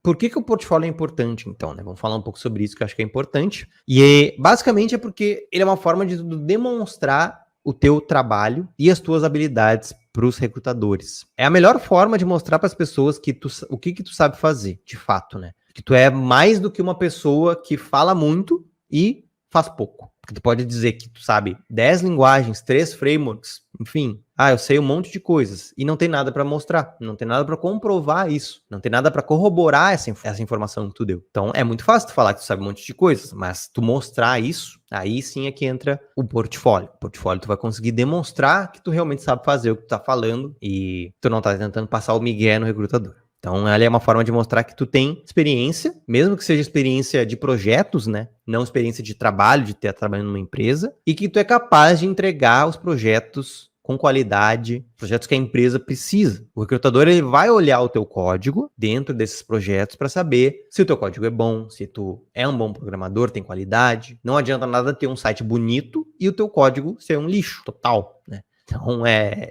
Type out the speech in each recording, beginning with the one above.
por que o portfólio é importante, então, né? Vamos falar um pouco sobre isso, que eu acho que é importante. E basicamente é porque ele é uma forma de demonstrar o teu trabalho e as tuas habilidades para os recrutadores. É a melhor forma de mostrar para as pessoas o que tu sabe fazer, de fato, né? Que tu é mais do que uma pessoa que fala muito e faz pouco. Porque tu pode dizer que tu sabe 10 linguagens, 3 frameworks, enfim. Eu sei um monte de coisas e não tem nada para mostrar, não tem nada para comprovar isso, não tem nada para corroborar essa informação que tu deu. Então é muito fácil tu falar que tu sabe um monte de coisas, mas tu mostrar isso, aí sim é que entra o portfólio. O portfólio tu vai conseguir demonstrar que tu realmente sabe fazer o que tu tá falando e tu não tá tentando passar o migué no recrutador. Então, ela é uma forma de mostrar que tu tem experiência, mesmo que seja experiência de projetos, né? Não experiência de trabalho, de ter trabalhando numa empresa, e que tu é capaz de entregar os projetos com qualidade, projetos que a empresa precisa. O recrutador ele vai olhar o teu código dentro desses projetos para saber se o teu código é bom, se tu é um bom programador, tem qualidade. Não adianta nada ter um site bonito e o teu código ser um lixo total, né? Então,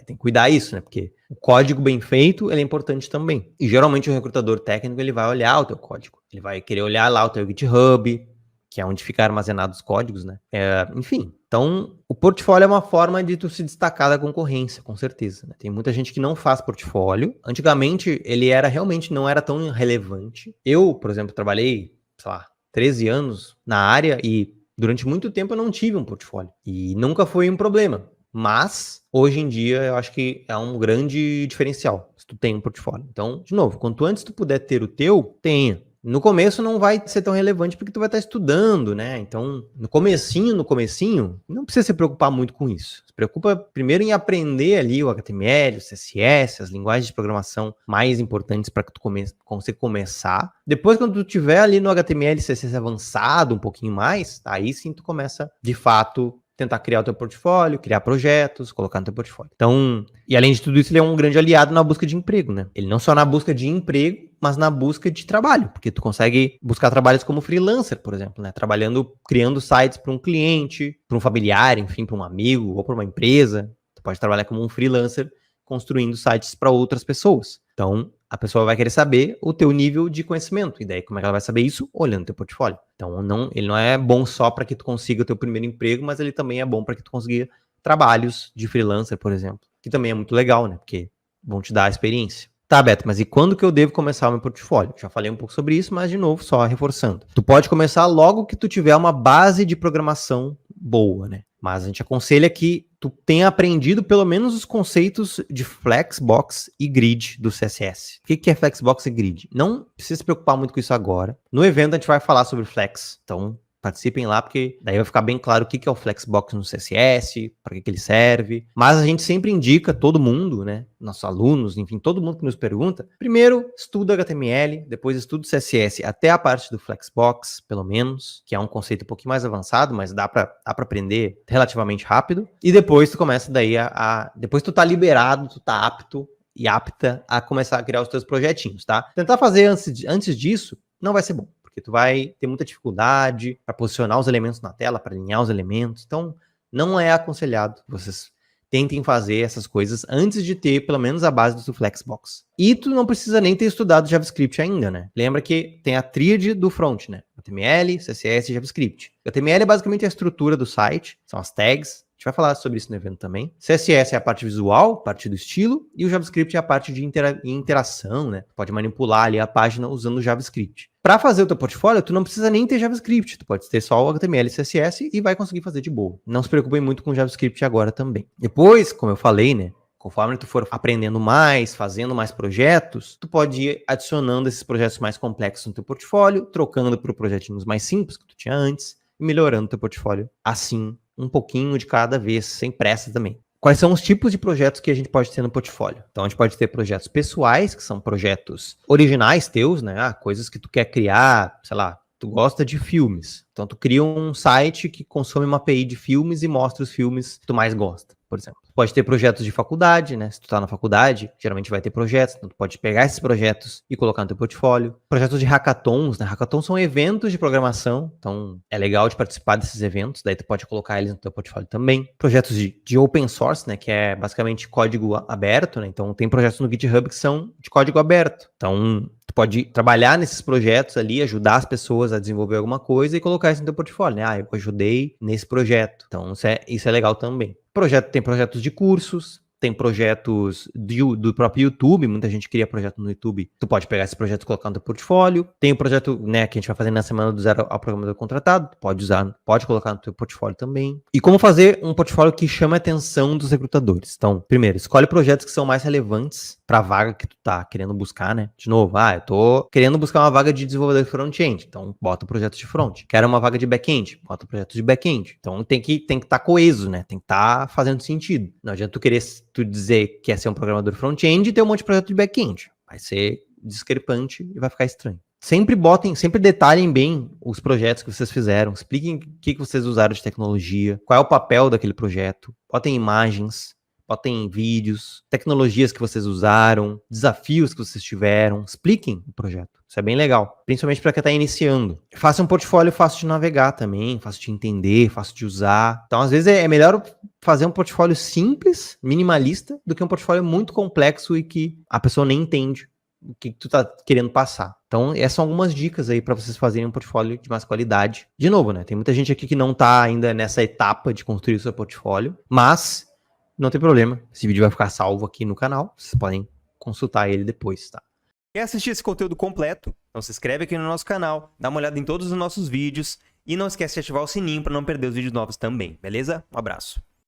tem que cuidar isso, né? Porque o código bem feito, ele é importante também. E geralmente o recrutador técnico, ele vai olhar o teu código. Ele vai querer olhar lá o teu GitHub, que é onde ficam armazenados os códigos, né? Enfim, então o portfólio é uma forma de tu se destacar da concorrência, com certeza, né? Tem muita gente que não faz portfólio. Antigamente, ele realmente não era tão relevante. Eu, por exemplo, trabalhei, sei lá, 13 anos na área e durante muito tempo eu não tive um portfólio. E nunca foi um problema. Mas, hoje em dia, eu acho que é um grande diferencial, se tu tem um portfólio. Então, de novo, quanto antes tu puder ter o teu, tenha. No começo não vai ser tão relevante porque tu vai estar estudando, né? Então, no comecinho, não precisa se preocupar muito com isso. Se preocupa primeiro em aprender ali o HTML, o CSS, as linguagens de programação mais importantes para que tu consiga começar. Depois, quando tu tiver ali no HTML e CSS avançado um pouquinho mais, aí sim tu começa, de fato, tentar criar o teu portfólio, criar projetos, colocar no teu portfólio. Então, e além de tudo isso, ele é um grande aliado na busca de emprego, né? Ele não só na busca de emprego, mas na busca de trabalho, porque tu consegue buscar trabalhos como freelancer, por exemplo, né? Criando sites para um cliente, para um familiar, enfim, para um amigo ou para uma empresa. Tu pode trabalhar como um freelancer construindo sites para outras pessoas. Então, a pessoa vai querer saber o teu nível de conhecimento. E daí, como é que ela vai saber isso? Olhando o teu portfólio. Então, ele não é bom só para que tu consiga o teu primeiro emprego, mas ele também é bom para que tu consiga trabalhos de freelancer, por exemplo. Que também é muito legal, né? Porque vão te dar a experiência. Tá, Beto, mas e quando que eu devo começar o meu portfólio? Já falei um pouco sobre isso, mas de novo, só reforçando. Tu pode começar logo que tu tiver uma base de programação boa, né? Mas a gente aconselha que tu tenha aprendido pelo menos os conceitos de Flexbox e Grid do CSS. O que é Flexbox e Grid? Não precisa se preocupar muito com isso agora. No evento a gente vai falar sobre Flex, então participem lá, porque daí vai ficar bem claro o que é o Flexbox no CSS, para que ele serve. Mas a gente sempre indica, todo mundo, né? Nossos alunos, enfim, todo mundo que nos pergunta. Primeiro, estuda HTML, depois estuda o CSS até a parte do Flexbox, pelo menos, que é um conceito um pouquinho mais avançado, mas dá para aprender relativamente rápido. E depois tu começa daí depois tu tá liberado, tu tá apto e apta a começar a criar os teus projetinhos, tá? Tentar fazer antes disso não vai ser bom. Porque tu vai ter muita dificuldade para posicionar os elementos na tela, para alinhar os elementos. Então, não é aconselhado que vocês tentem fazer essas coisas antes de ter pelo menos a base do Flexbox. E tu não precisa nem ter estudado JavaScript ainda, né? Lembra que tem a tríade do front, né? HTML, CSS e JavaScript. HTML é basicamente a estrutura do site, são as tags. A gente vai falar sobre isso no evento também. CSS é a parte visual, parte do estilo, e o JavaScript é a parte de interação, né? Tu pode manipular ali a página usando o JavaScript. Para fazer o teu portfólio, tu não precisa nem ter JavaScript, tu pode ter só o HTML e CSS e vai conseguir fazer de boa. Não se preocupem muito com JavaScript agora também. Depois, como eu falei, né? Conforme tu for aprendendo mais, fazendo mais projetos, tu pode ir adicionando esses projetos mais complexos no teu portfólio, trocando por projetinhos mais simples que tu tinha antes e melhorando o teu portfólio assim, um pouquinho de cada vez, sem pressa também. Quais são os tipos de projetos que a gente pode ter no portfólio? Então, a gente pode ter projetos pessoais, que são projetos originais teus, né? Coisas que tu quer criar, sei lá, tu gosta de filmes. Então, tu cria um site que consome uma API de filmes e mostra os filmes que tu mais gosta, por exemplo. Pode ter projetos de faculdade, né? Se tu tá na faculdade, geralmente vai ter projetos, então tu pode pegar esses projetos e colocar no teu portfólio. Projetos de hackathons, né? Hackathons são eventos de programação, então é legal de participar desses eventos, daí tu pode colocar eles no teu portfólio também. Projetos de open source, né? Que é basicamente código aberto, né? Então tem projetos no GitHub que são de código aberto. Então tu pode trabalhar nesses projetos ali, ajudar as pessoas a desenvolver alguma coisa e colocar isso no teu portfólio, né? Ah, eu ajudei nesse projeto. Então, isso é legal também. Tem projetos de cursos, tem projetos do próprio YouTube, muita gente cria projeto no YouTube, tu pode pegar esse projeto e colocar no teu portfólio. Tem o projeto, né, que a gente vai fazer na semana do zero ao programador contratado, pode colocar no teu portfólio também. E como fazer um portfólio que chame a atenção dos recrutadores? Então, primeiro, escolhe projetos que são mais relevantes para a vaga que tu tá querendo buscar, né? De novo, eu tô querendo buscar uma vaga de desenvolvedor front-end, então bota o projeto de front. Quero uma vaga de back-end, bota o projeto de back-end. Então tem que estar coeso, né? Tem que estar fazendo sentido. Não adianta tu dizer que quer ser um programador front-end e ter um monte de projeto de back-end. Vai ser discrepante e vai ficar estranho. Sempre detalhem bem os projetos que vocês fizeram, expliquem o que vocês usaram de tecnologia, qual é o papel daquele projeto, botem imagens, botem vídeos, tecnologias que vocês usaram, desafios que vocês tiveram, expliquem o projeto. Isso é bem legal, principalmente para quem está iniciando. Faça um portfólio fácil de navegar também, fácil de entender, fácil de usar. Então, às vezes, é melhor fazer um portfólio simples, minimalista, do que um portfólio muito complexo e que a pessoa nem entende o que tu tá querendo passar. Então, essas são algumas dicas aí para vocês fazerem um portfólio de mais qualidade. De novo, né? Tem muita gente aqui que não tá ainda nessa etapa de construir o seu portfólio, mas não tem problema. Esse vídeo vai ficar salvo aqui no canal. Vocês podem consultar ele depois, tá? Quer assistir esse conteúdo completo? Então se inscreve aqui no nosso canal, dá uma olhada em todos os nossos vídeos e não esquece de ativar o sininho para não perder os vídeos novos também, beleza? Um abraço.